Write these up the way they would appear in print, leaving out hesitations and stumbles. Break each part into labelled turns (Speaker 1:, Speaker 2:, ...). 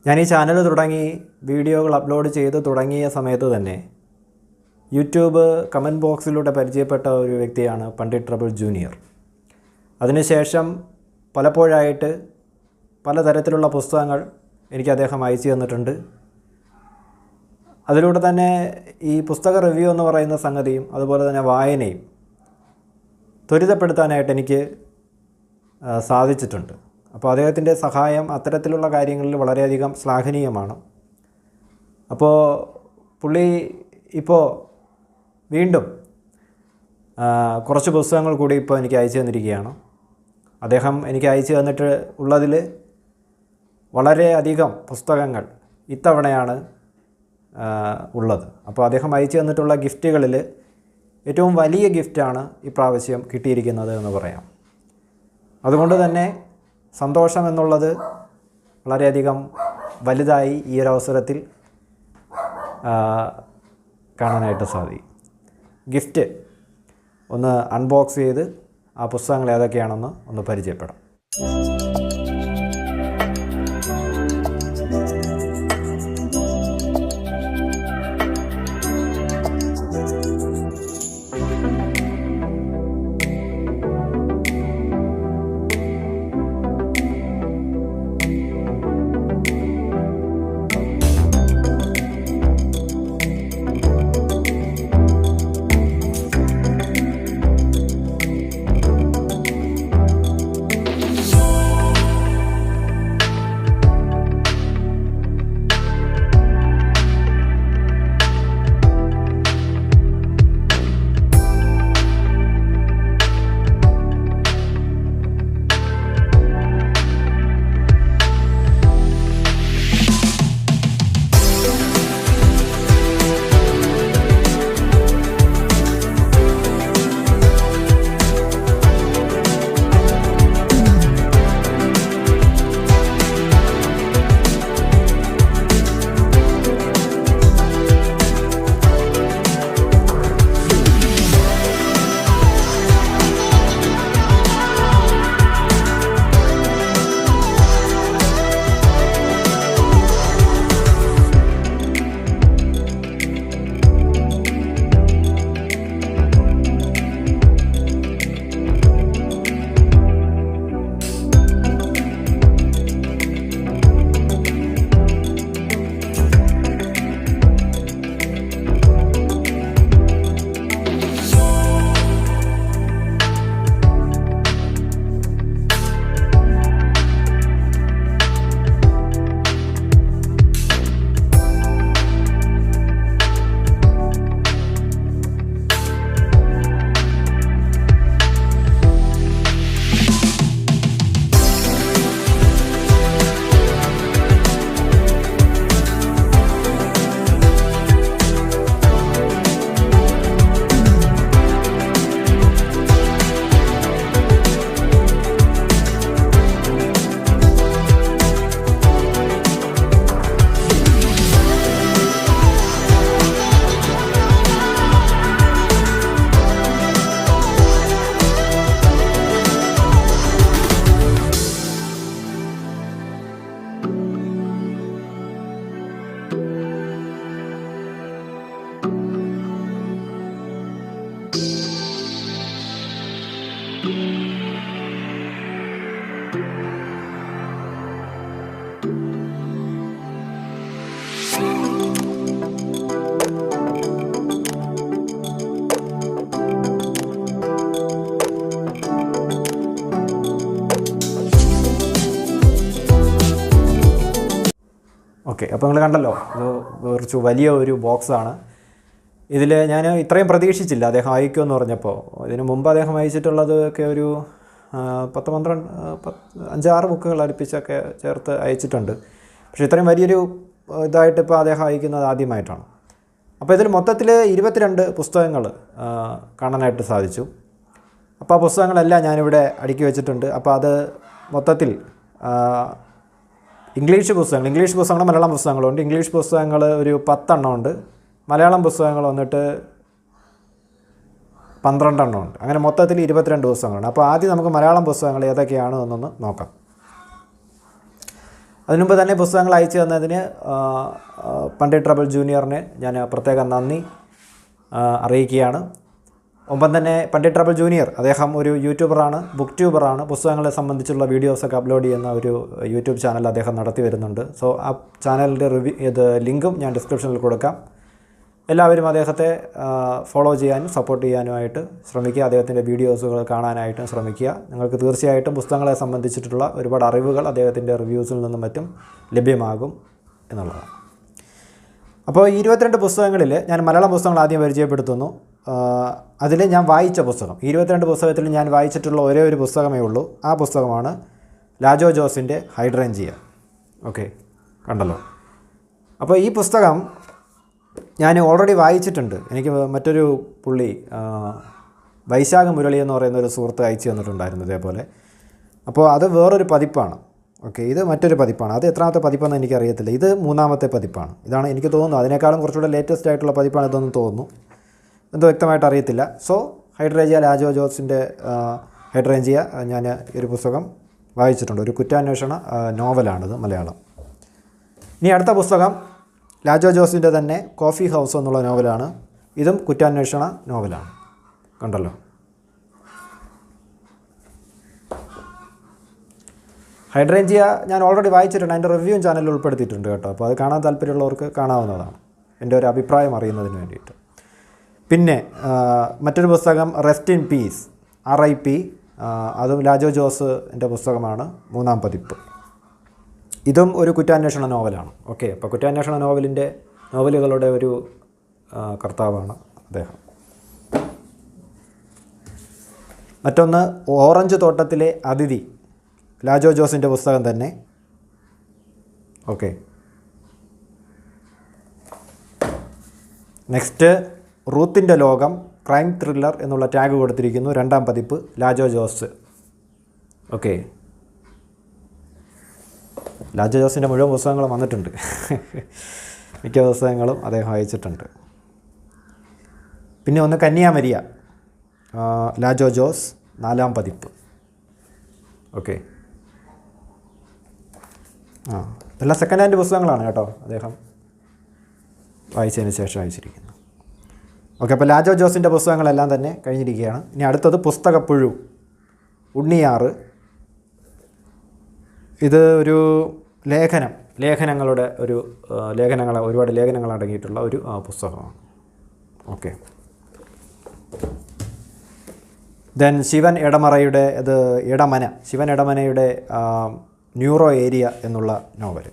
Speaker 1: ഞാൻ ഈ ചാനൽ തുടങ്ങി വീഡിയോകൾ അപ്ലോഡ് ചെയ്ത് തുടങ്ങിയ സമയത്ത് തന്നെ യൂട്യൂബ് കമൻറ്റ് ബോക്സിലൂടെ പരിചയപ്പെട്ട ഒരു വ്യക്തിയാണ് പണ്ഡിറ്റ് ട്രബിൾ ജൂനിയർ. അതിനുശേഷം പലപ്പോഴായിട്ട് പലതരത്തിലുള്ള പുസ്തകങ്ങൾ എനിക്ക് അദ്ദേഹം അയച്ചു തന്നിട്ടുണ്ട്. അതിലൂടെ തന്നെ ഈ പുസ്തക റിവ്യൂ എന്ന് പറയുന്ന സംഗതിയും അതുപോലെ തന്നെ വായനയും ത്വരിതപ്പെടുത്താനായിട്ട് എനിക്ക് സാധിച്ചിട്ടുണ്ട്. അപ്പോൾ അദ്ദേഹത്തിൻ്റെ സഹായം അത്തരത്തിലുള്ള കാര്യങ്ങളിൽ വളരെയധികം ശ്ലാഘനീയമാണ്. അപ്പോൾ പുള്ളി ഇപ്പോൾ വീണ്ടും കുറച്ച് പുസ്തകങ്ങൾ കൂടി ഇപ്പോൾ എനിക്ക് അയച്ചു തന്നിരിക്കുകയാണ്. അദ്ദേഹം എനിക്ക് അയച്ചു തന്നിട്ട് ഉള്ളതിൽ വളരെയധികം പുസ്തകങ്ങൾ ഇത്തവണയാണ് ഉള്ളത്. അപ്പോൾ അദ്ദേഹം അയച്ചു തന്നിട്ടുള്ള ഗിഫ്റ്റുകളിൽ ഏറ്റവും വലിയ ഗിഫ്റ്റാണ് ഇപ്രാവശ്യം കിട്ടിയിരിക്കുന്നത് എന്ന് പറയാം. അതുകൊണ്ട് തന്നെ സന്തോഷം എന്നുള്ളത് വളരെയധികം വലുതായി ഈ ഒരു അവസരത്തിൽ കാണാനായിട്ട് സാധിക്കും. ഗിഫ്റ്റ് ഒന്ന് അൺബോക്സ് ചെയ്ത് ആ പുസ്തകങ്ങൾ ഏതൊക്കെയാണെന്ന് ഒന്ന് പരിചയപ്പെടാം. ഓക്കെ, അപ്പോൾ നിങ്ങൾ കണ്ടല്ലോ, ഇത് കുറച്ച് വലിയ ഒരു ബോക്സാണ്. ഇതിൽ ഞാൻ ഇത്രയും പ്രതീക്ഷിച്ചില്ല അദ്ദേഹം അയക്കുമെന്ന് പറഞ്ഞപ്പോൾ. ഇതിന് മുമ്പ് അദ്ദേഹം അയച്ചിട്ടുള്ളത് ഒക്കെ ഒരു 5-6 ബുക്കുകൾ അടുപ്പിച്ചൊക്കെ ചേർത്ത് അയച്ചിട്ടുണ്ട്. പക്ഷേ ഇത്രയും വലിയൊരു ഇതായിട്ട് ഇപ്പോൾ അദ്ദേഹം അയക്കുന്നത് ആദ്യമായിട്ടാണ്. അപ്പോൾ ഇതിൽ മൊത്തത്തിൽ 22 പുസ്തകങ്ങൾ കാണാനായിട്ട് സാധിച്ചു. അപ്പോൾ ആ പുസ്തകങ്ങളെല്ലാം ഞാനിവിടെ അടുക്കി വെച്ചിട്ടുണ്ട്. അപ്പോൾ അത് മൊത്തത്തിൽ ഇംഗ്ലീഷ് പുസ്തകങ്ങൾ മലയാളം പുസ്തകങ്ങളുണ്ട്. ഇംഗ്ലീഷ് പുസ്തകങ്ങൾ ഒരു 10 എണ്ണം ഉണ്ട്. മലയാളം പുസ്തകങ്ങൾ വന്നിട്ട് 12 എണ്ണം ഉണ്ട്. അങ്ങനെ മൊത്തത്തിൽ 22 പുസ്തകങ്ങളുണ്ട്. അപ്പോൾ ആദ്യം നമുക്ക് മലയാളം പുസ്തകങ്ങൾ ഏതൊക്കെയാണ് എന്നൊന്ന് നോക്കാം. അതിനുമുമ്പ് തന്നെ പുസ്തകങ്ങൾ അയച്ചു തന്നതിന് പണ്ഡിറ്റ് ട്രബിൾ ജൂനിയറിന് ഞാൻ പ്രത്യേകം നന്ദി അറിയിക്കുകയാണ്. ഒപ്പം തന്നെ പണ്ഡിറ്റ് ട്രബിൾ ജൂനിയർ അദ്ദേഹം ഒരു യൂട്യൂബറാണ്, ബുക്ക് ട്യൂബറാണ്. പുസ്തകങ്ങളെ സംബന്ധിച്ചുള്ള വീഡിയോസൊക്കെ അപ്ലോഡ് ചെയ്യുന്ന ഒരു യൂട്യൂബ് ചാനൽ അദ്ദേഹം നടത്തി വരുന്നുണ്ട്. സോ ആ ചാനലിൻ്റെ ലിങ്കും ഞാൻ ഡിസ്ക്രിപ്ഷനിൽ കൊടുക്കാം. എല്ലാവരും അദ്ദേഹത്തെ ഫോളോ ചെയ്യാനും സപ്പോർട്ട് ചെയ്യാനുമായിട്ട് ശ്രമിക്കുക. അദ്ദേഹത്തിൻ്റെ വീഡിയോസുകൾ കാണാനായിട്ടും ശ്രമിക്കുക. നിങ്ങൾക്ക് തീർച്ചയായിട്ടും പുസ്തകങ്ങളെ സംബന്ധിച്ചിട്ടുള്ള ഒരുപാട് അറിവുകൾ അദ്ദേഹത്തിൻ്റെ റിവ്യൂസിൽ നിന്നും മറ്റും ലഭ്യമാകും എന്നുള്ളതാണ്. അപ്പോൾ 22 പുസ്തകങ്ങളിൽ ഞാൻ മലയാളം പുസ്തകങ്ങൾ ആദ്യം പരിചയപ്പെടുത്തുന്നു. അതിൽ ഞാൻ വായിച്ച പുസ്തകം, 22 പുസ്തകത്തിൽ ഞാൻ വായിച്ചിട്ടുള്ള ഒരേ ഒരു പുസ്തകമേ ഉള്ളൂ. ആ പുസ്തകമാണ് ലാജോ ജോസിൻ്റെ ഹൈഡ്രേഞ്ചിയ. ഓക്കെ, കണ്ടല്ലോ. അപ്പോൾ ഈ പുസ്തകം ഞാൻ ഓൾറെഡി വായിച്ചിട്ടുണ്ട്. എനിക്ക് മറ്റൊരു പുള്ളി വൈശാഖ മുരളി എന്ന് പറയുന്ന ഒരു സുഹൃത്ത് അയച്ചു തന്നിട്ടുണ്ടായിരുന്നു ഇതേപോലെ. അപ്പോൾ അത് വേറൊരു പതിപ്പാണ്. ഓക്കെ, ഇത് മറ്റൊരു പതിപ്പാണ്. അത് എത്രാമത്തെ പതിപ്പാണെന്ന് എനിക്കറിയത്തില്ല. ഇത് 3ാമത്തെ പതിപ്പാണ്. ഇതാണ് എനിക്ക് തോന്നുന്നത്. അതിനേക്കാളും കുറച്ചുകൂടെ ലേറ്റസ്റ്റ് ആയിട്ടുള്ള പതിപ്പാണ് ഇതെന്ന് തോന്നുന്നു. എന്തോ വ്യക്തമായിട്ട് അറിയത്തില്ല. സോ ഹൈഡ്രേഞ്ചിയ, ലാജോ ജോസിൻ്റെ ഹൈഡ്രേഞ്ചിയ ഞാൻ ഒരു പുസ്തകം വായിച്ചിട്ടുണ്ട്. ഒരു കുറ്റാന്വേഷണ നോവലാണിത്, മലയാളം. ഇനി അടുത്ത പുസ്തകം ലാജോ ജോസിൻ്റെ തന്നെ കോഫി ഹൗസ് എന്നുള്ള നോവലാണ്. ഇതും കുറ്റാന്വേഷണ നോവലാണ്. കണ്ടല്ലോ. ഹൈഡ്രേഞ്ചിയ ഞാൻ ഓൾറെഡി വായിച്ചിട്ടുണ്ട്. അതിൻ്റെ റിവ്യൂ ചാനലിൽ ഉൾപ്പെടുത്തിയിട്ടുണ്ട് കേട്ടോ. അപ്പോൾ അത് കാണാൻ താല്പര്യമുള്ളവർക്ക് കാണാവുന്നതാണ്, എൻ്റെ ഒരു അഭിപ്രായം അറിയുന്നതിന് വേണ്ടിയിട്ട്. പിന്നെ മറ്റൊരു പുസ്തകം റെസ്റ്റ് ഇൻ പീസ്, RIP, അതും ലാജോ ജോസിൻ്റെ പുസ്തകമാണ്, 3ാം പതിപ്പ്. ഇതും ഒരു കുറ്റാന്വേഷണ നോവലാണ്. ഓക്കെ, അപ്പോൾ കുറ്റാന്വേഷണ നോവലുകളുടെ ഒരു കർത്താവാണ് അദ്ദേഹം. മറ്റൊന്ന് ഓറഞ്ച് തോട്ടത്തിലെ അതിഥി, ലാജോ ജോസിൻ്റെ പുസ്തകം തന്നെ. ഓക്കെ, നെക്സ്റ്റ് റൂത്തിൻ്റെ ലോകം, ക്രൈം ത്രില്ലർ എന്നുള്ള ടാഗ് കൊടുത്തിരിക്കുന്നു, 2ാം പതിപ്പ്, ലാജോ ജോസ്. ഓക്കെ, ലാജോ ജോസിൻ്റെ മുഴുവൻ പുസ്തകങ്ങളും വന്നിട്ടുണ്ട്. മിക്ക പുസ്തകങ്ങളും അദ്ദേഹം അയച്ചിട്ടുണ്ട്. പിന്നെ ഒന്ന് കന്യാമരിയ, ലാജോ ജോസ്, 4ാം പതിപ്പ്. ഓക്കെ, എല്ലാം സെക്കൻഡ് ഹാൻഡ് പുസ്തകങ്ങളാണ് കേട്ടോ, അദ്ദേഹം വായിച്ചതിന് ശേഷം അയച്ചിരിക്കുന്നു. ഓക്കെ, അപ്പോൾ ലാജോ ജോസിൻ്റെ പുസ്തകങ്ങളെല്ലാം തന്നെ കഴിഞ്ഞിരിക്കുകയാണ്. ഇനി അടുത്തത് പുസ്തകപ്പുഴു, ഉണ്ണിയാറ്. ഇത് ഒരു ലേഖനങ്ങളുടെ ഒരു ഒരുപാട് ലേഖനങ്ങൾ അടങ്ങിയിട്ടുള്ള ഒരു പുസ്തകമാണ്. ഓക്കെ, ദെൻ ശിവൻ എടമനയുടെ ന്യൂറോ ഏരിയ എന്നുള്ള നോവൽ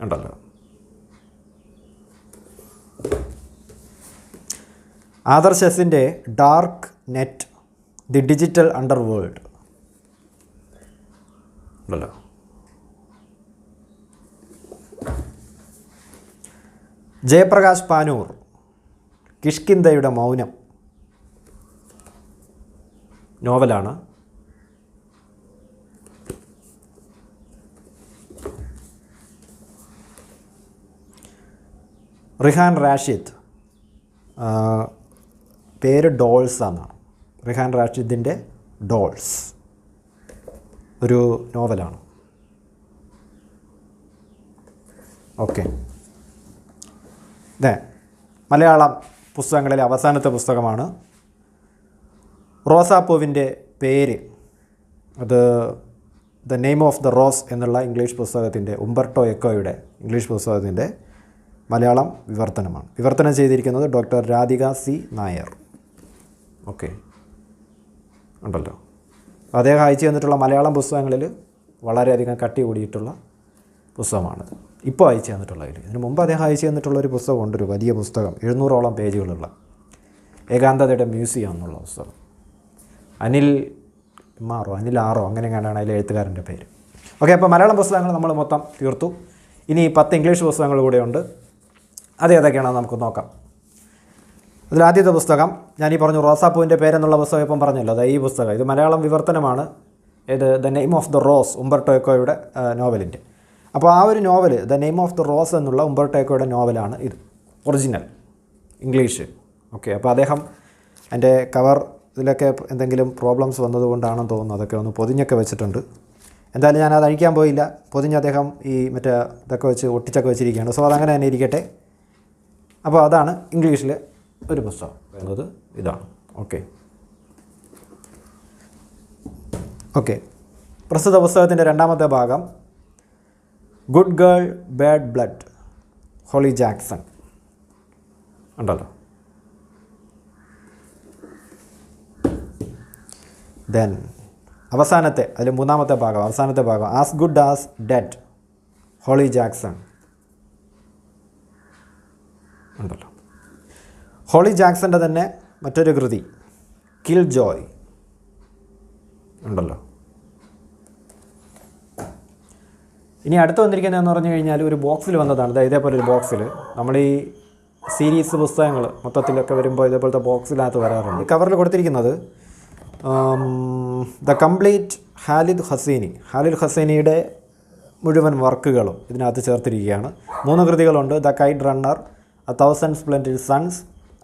Speaker 1: ഉണ്ടല്ലോ. ആദർശ് എസിൻ്റെ dark net, the digital underworld ഉണ്ടല്ലോ. ജയപ്രകാശ് പാനൂർ, കിഷ്കിന്ധയുടെ മൗനം നോവലാണ്. റിഹാൻ റാഷിദ്, പേര് ഡോൾസ് എന്നാണ്. റിഹാൻ റാഷിദിൻ്റെ ഡോൾസ് ഒരു നോവലാണ്. ഓക്കെ, മലയാളം പുസ്തകങ്ങളിലെ അവസാനത്തെ പുസ്തകമാണ് റോസാപ്പൂവിൻ്റെ പേര്. അത് the name of the rose എന്നുള്ള ഇംഗ്ലീഷ് പുസ്തകത്തിൻ്റെ, ഉംബർട്ടോ എക്കോയുടെ ഇംഗ്ലീഷ് പുസ്തകത്തിൻ്റെ മലയാളം വിവർത്തനമാണ്. വിവർത്തനം ചെയ്തിരിക്കുന്നത് doctor Radhika C. Nair. Okay, ഉണ്ടല്ലോ. അദ്ദേഹം അയച്ചു തന്നിട്ടുള്ള മലയാളം പുസ്തകങ്ങളിൽ വളരെയധികം കട്ടി കൂടിയിട്ടുള്ള പുസ്തകമാണിത്. ഇപ്പോൾ അയച്ചു തന്നിട്ടുള്ളതിൽ. ഇതിന് മുമ്പ് അദ്ദേഹം അയച്ചു തന്നിട്ടുള്ളൊരു പുസ്തകമുണ്ട്, ഒരു വലിയ പുസ്തകം, 700ഓളം പേജുകളുള്ള ഏകാന്തതയുടെ മ്യൂസിയം എന്നുള്ള പുസ്തകം. അനിൽ ആറോ അങ്ങനെ കണ്ടാണ് അതിലെ എഴുത്തുകാരൻ്റെ പേര്. ഓക്കെ, അപ്പോൾ മലയാളം പുസ്തകങ്ങൾ നമ്മൾ മൊത്തം തീർത്തു. ഇനി 10 ഇംഗ്ലീഷ് പുസ്തകങ്ങൾ കൂടെയുണ്ട്. അത് ഏതൊക്കെയാണെന്ന് നമുക്ക് നോക്കാം. അതിലാദ്യത്തെ പുസ്തകം ഞാനീ പറഞ്ഞു, റോസാപ്പൂവിൻ്റെ പേരെന്നുള്ള പുസ്തകം ഇപ്പം പറഞ്ഞല്ലോ. അത് ഈ പുസ്തകം, ഇത് മലയാളം വിവർത്തനമാണ്. ഇത് the name of the rose, Umberto എക്കോയുടെ നോവലിൻ്റെ. അപ്പോൾ ആ ഒരു novel, the name of the rose എന്നുള്ള ഉംബർട്ടോ എക്കോയുടെ നോവലാണ് ഇത്, ഒറിജിനൽ ഇംഗ്ലീഷ്. ഓക്കെ, അപ്പോൾ അദ്ദേഹം എൻ്റെ കവർ ഇതിലൊക്കെ എന്തെങ്കിലും പ്രോബ്ലംസ് വന്നതുകൊണ്ടാണെന്ന് തോന്നുന്നു, അതൊക്കെ ഒന്ന് പൊതിഞ്ഞൊക്കെ വെച്ചിട്ടുണ്ട്. എന്തായാലും ഞാനത് അഴിക്കാൻ പോയില്ല. പൊതിഞ്ഞ് അദ്ദേഹം ഈ മറ്റേ ഇതൊക്കെ വെച്ച് ഒട്ടിച്ചൊക്കെ വെച്ചിരിക്കുകയാണ്. സോ അതങ്ങനെ തന്നെ ഇരിക്കട്ടെ. അപ്പോൾ അതാണ് ഇംഗ്ലീഷിൽ ഒരു പുസ്തകം എന്നത് ഇതാണ്. ഓക്കെ പ്രസ്തുത പുസ്തകത്തിൻ്റെ രണ്ടാമത്തെ ഭാഗം good girl bad blood, Holly Jackson ഉണ്ടല്ലോ. ദെൻ അവസാനത്തെ അതിൽ മൂന്നാമത്തെ ഭാഗം, അവസാനത്തെ ഭാഗം as good as dead, Holly Jackson ഉണ്ടല്ലോ. ഹോളി ജാക്സൻ്റെ തന്നെ മറ്റൊരു കൃതി കിൽ ജോയ് ഉണ്ടല്ലോ. ഇനി അടുത്ത് വന്നിരിക്കുന്നതെന്ന് പറഞ്ഞു കഴിഞ്ഞാൽ ഒരു ബോക്സിൽ വന്നതാണ്. ഇതേപോലെ ഒരു ബോക്സിൽ നമ്മൾ ഈ സീരീസ് പുസ്തകങ്ങൾ മൊത്തത്തിലൊക്കെ വരുമ്പോൾ ഇതേപോലത്തെ ബോക്സിനകത്ത് വരാറുണ്ട്. ഈ കവറിൽ കൊടുത്തിരിക്കുന്നത് ദ കംപ്ലീറ്റ് ഖാലിദ് ഹസീനിയുടെ മുഴുവൻ വർക്കുകളും ഇതിനകത്ത് ചേർത്തിരിക്കുകയാണ്. 3 കൃതികളുണ്ട്. The kite runner, a thousand splendid suns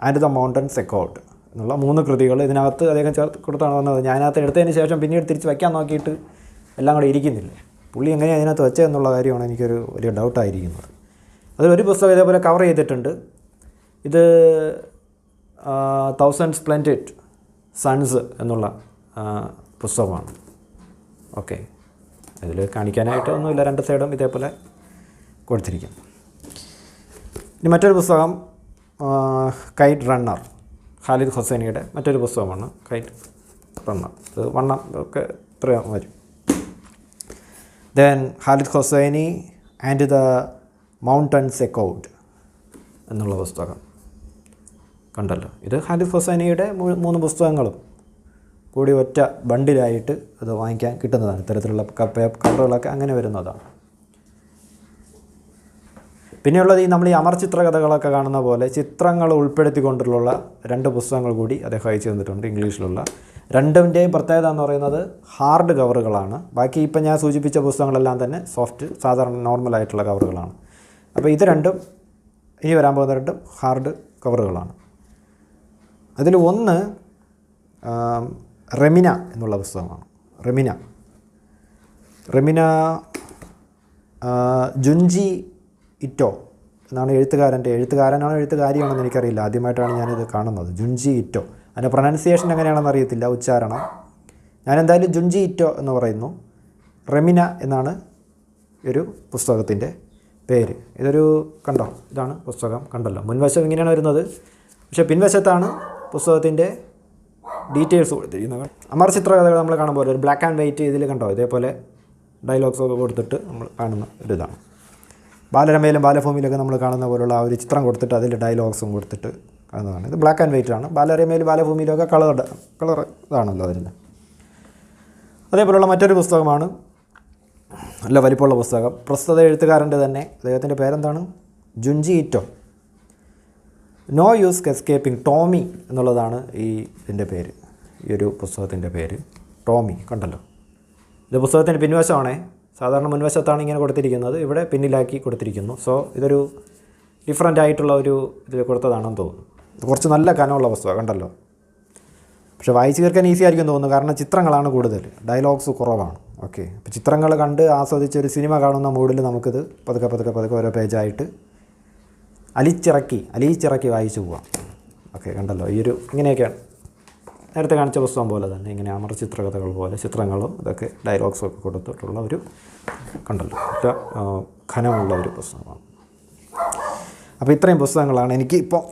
Speaker 1: and the mountains എക്കോർഡ് എന്നുള്ള 3 കൃതികൾ ഇതിനകത്ത് അദ്ദേഹം ചേർത്ത് കൊടുത്താണ് വന്നത്. ഞാനകത്ത് എടുത്തതിന് ശേഷം പിന്നീട് തിരിച്ച് വയ്ക്കാൻ നോക്കിയിട്ട് എല്ലാം കൂടെ ഇരിക്കുന്നില്ല. പുള്ളി എങ്ങനെയാണ് അതിനകത്ത് വെച്ചതെന്നുള്ള കാര്യമാണ് എനിക്കൊരു വലിയ ഡൗട്ടായിരിക്കുന്നത്. അതിലൊരു പുസ്തകം ഇതേപോലെ കവർ ചെയ്തിട്ടുണ്ട്. ഇത് 1000 സ്പ്ലെൻഡിഡ് സൺസ് എന്നുള്ള പുസ്തകമാണ്. ഓക്കെ, ഇതിൽ കാണിക്കാനായിട്ട് ഒന്നുമില്ല, 2 സൈഡും ഇതേപോലെ കൊടുത്തിരിക്കും. ഇനി മറ്റൊരു പുസ്തകം കൈറ്റ് റണ്ണർ, ഖാലിദ് ഹുസൈനിയുടെ മറ്റൊരു പുസ്തകമാണ് കൈറ്റ് റണ്ണർ. ഇത് വണ്ണം ഒക്കെ ഇത്രയും വരും. Then Khaled Hosseini and the mountains എക്കോർഡ് എന്നുള്ള പുസ്തകം കണ്ടല്ലോ. ഇത് ഖാലിദ് ഹുസൈനിയുടെ 3 പുസ്തകങ്ങളും കൂടി ഒറ്റ ബണ്ടിലായിട്ട് അത് വാങ്ങിക്കാൻ കിട്ടുന്നതാണ്. ഇത്തരത്തിലുള്ള കവറുകളൊക്കെ അങ്ങനെ വരുന്നതാണ്. പിന്നെയുള്ളത് നമ്മൾ ഈ അമർ ചിത്രകഥകളൊക്കെ കാണുന്ന പോലെ ചിത്രങ്ങൾ ഉൾപ്പെടുത്തിക്കൊണ്ടുള്ള 2 പുസ്തകങ്ങൾ കൂടി അദ്ദേഹം അയച്ചു തന്നിട്ടുണ്ട് ഇംഗ്ലീഷിലുള്ള. 2ൻ്റെയും പ്രത്യേകത എന്ന് പറയുന്നത് ഹാർഡ് കവറുകളാണ്. ബാക്കി ഇപ്പം ഞാൻ സൂചിപ്പിച്ച പുസ്തകങ്ങളെല്ലാം തന്നെ സോഫ്റ്റ് സാധാരണ നോർമലായിട്ടുള്ള കവറുകളാണ്. അപ്പോൾ ഇത് 2ഉം ഇനി വരാൻ പോകുന്ന 2ഉം ഹാർഡ് കവറുകളാണ്. അതിൽ ഒന്ന് റെമിന എന്നുള്ള പുസ്തകമാണ്. റെമിന ജുൻജി ഇറ്റോ എന്നാണ് എഴുത്തുകാരനാണോ എഴുത്തുകാരിയാണെന്ന് എനിക്കറിയില്ല. ആദ്യമായിട്ടാണ് ഞാനിത് കാണുന്നത്. ജുൻജി ഇറ്റോ. അതിൻ്റെ പ്രൊനൗൺസിയേഷൻ എങ്ങനെയാണെന്ന് അറിയത്തില്ല, ഉച്ചാരണം. ഞാനെന്തായാലും ജുൻജി ഇറ്റോ എന്ന് പറയുന്നു. റെമിന എന്നാണ് ഒരു പുസ്തകത്തിൻ്റെ പേര്. ഇതൊരു കണ്ടോ, ഇതാണ് പുസ്തകം കണ്ടല്ലോ. മുൻവശം ഇങ്ങനെയാണ് വരുന്നത്, പക്ഷേ പിൻവശത്താണ് പുസ്തകത്തിൻ്റെ ഡീറ്റെയിൽസ് കൊടുത്തിരിക്കുന്നത്. അമർ ചിത്രകഥകൾ നമ്മൾ കാണുമ്പോൾ ഒരു ബ്ലാക്ക് ആൻഡ് വൈറ്റ് ഇതിൽ കണ്ടോ, ഇതേപോലെ ഡയലോഗ്സൊക്കെ കൊടുത്തിട്ട് നമ്മൾ കാണുന്ന ഒരിതാണ്. ബാലരമയിലും ബാലഭൂമിയിലൊക്കെ നമ്മൾ കാണുന്ന പോലുള്ള ആ ഒരു ചിത്രം കൊടുത്തിട്ട് അതിൽ ഡയലോഗ്സും കൊടുത്തിട്ട് കാണുന്നതാണ്. ഇത് ബ്ലാക്ക് ആൻഡ് വൈറ്റ് ആണ്. ബാലരമയിലും ബാലഭൂമിയിലൊക്കെ കളർ ഇതാണല്ലോ വരുന്നത്. അതേപോലുള്ള മറ്റൊരു പുസ്തകമാണ്, നല്ല വലിപ്പമുള്ള പുസ്തകം. പ്രസ്തുത എഴുത്തുകാരൻ്റെ തന്നെ, അദ്ദേഹത്തിൻ്റെ പേരെന്താണ്, ജുൻജി ഇറ്റോ. നോ യൂസ് എസ്കേപ്പിംഗ്, ടോമി എന്നുള്ളതാണ് ഇതിൻ്റെ പേര്. ഈ ഒരു പുസ്തകത്തിൻ്റെ പേര് ടോമി കണ്ടല്ലോ. ഇത് പുസ്തകത്തിൻ്റെ പിൻവശമാണേ. സാധാരണ മുൻവശത്താണ് ഇങ്ങനെ കൊടുത്തിരിക്കുന്നത്, ഇവിടെ പിന്നിലാക്കി കൊടുത്തിരിക്കുന്നു. സോ ഇതൊരു ഡിഫറൻ്റ് ആയിട്ടുള്ള ഒരു ഇതിൽ കൊടുത്തതാണെന്ന് തോന്നുന്നു. ഇത് കുറച്ച് നല്ല കനമുള്ള പുസ്തകം കണ്ടല്ലോ. പക്ഷേ വായിച്ച് തീർക്കാൻ ഈസി ആയിരിക്കും തോന്നുന്നു, കാരണം ചിത്രങ്ങളാണ് കൂടുതൽ, ഡയലോഗ്സ് കുറവാണ്. ഓക്കെ, അപ്പോൾ ചിത്രങ്ങൾ കണ്ട് ആസ്വദിച്ച് ഒരു സിനിമ കാണുന്ന മൂഡിൽ നമുക്കിത് പതുക്കെ ഓരോ പേജായിട്ട് അലിച്ചിറക്കി വായിച്ചു പോവാം. ഓക്കെ കണ്ടല്ലോ, ഇങ്ങനെയൊക്കെയാണ് നേരത്തെ കാണിച്ച പുസ്തകം പോലെ തന്നെ, ഇങ്ങനെ അമർ ചിത്രകഥകൾ പോലെ ചിത്രങ്ങളും ഇതൊക്കെ ഡയലോഗ്സും ഒക്കെ കൊടുത്തിട്ടുള്ള ഒരു കണ്ടല്ലോ ഘനമുള്ള ഒരു പുസ്തകമാണ്. അപ്പോൾ ഇത്രയും പുസ്തകങ്ങളാണ് എനിക്ക് ഇപ്പോൾ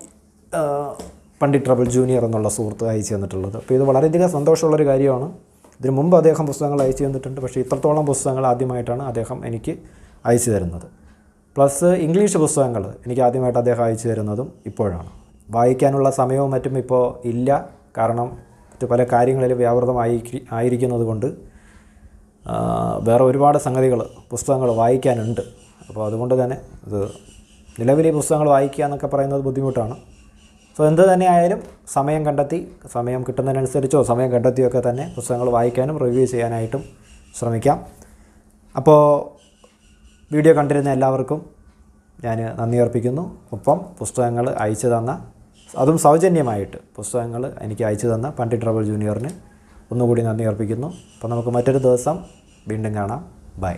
Speaker 1: പണ്ഡിറ്റ് ട്രബിൾ ജൂനിയർ എന്നുള്ള സുഹൃത്ത് അയച്ചു തന്നിട്ടുള്ളത്. അപ്പോൾ ഇത് വളരെയധികം സന്തോഷമുള്ളൊരു കാര്യമാണ്. ഇതിനു മുമ്പ് അദ്ദേഹം പുസ്തകങ്ങൾ അയച്ചു തന്നിട്ടുണ്ട്, പക്ഷേ ഇത്രത്തോളം പുസ്തകങ്ങൾ ആദ്യമായിട്ടാണ് അദ്ദേഹം എനിക്ക് അയച്ചു തരുന്നത്. പ്ലസ് ഇംഗ്ലീഷ് പുസ്തകങ്ങൾ എനിക്ക് ആദ്യമായിട്ട് അദ്ദേഹം അയച്ചു തരുന്നതും ഇപ്പോഴാണ്. വായിക്കാനുള്ള സമയവും മറ്റും ഇപ്പോൾ ഇല്ല, കാരണം മറ്റു പല കാര്യങ്ങളിൽ വ്യാപൃതമായിരിക്കുന്നത് കൊണ്ട് വേറെ ഒരുപാട് പുസ്തകങ്ങൾ വായിക്കാനുണ്ട്. അപ്പോൾ അതുകൊണ്ട് തന്നെ ഇത് നിലവിൽ ഈ പുസ്തകങ്ങൾ വായിക്കുക എന്നൊക്കെ പറയുന്നത് ബുദ്ധിമുട്ടാണ്. സോ എന്ത് തന്നെ ആയാലും സമയം കിട്ടുന്നതിനനുസരിച്ചോ സമയം കണ്ടെത്തിയൊക്കെ തന്നെ പുസ്തകങ്ങൾ വായിക്കാനും റിവ്യൂ ചെയ്യാനായിട്ടും ശ്രമിക്കാം. അപ്പോൾ വീഡിയോ കണ്ടിരുന്ന എല്ലാവർക്കും ഞാൻ നന്ദി അർപ്പിക്കുന്നു. ഒപ്പം പുസ്തകങ്ങൾ അയച്ചു തന്ന, അതും സൗജന്യമായിട്ട് പുസ്തകങ്ങൾ എനിക്ക് അയച്ചു തന്ന പണ്ഡിറ്റ് ട്രബിൾ ജൂനിയറിന് ഒന്നുകൂടി നന്ദി അർപ്പിക്കുന്നു. അപ്പോൾ നമുക്ക് മറ്റൊരു ദിവസം വീണ്ടും കാണാം. ബൈ.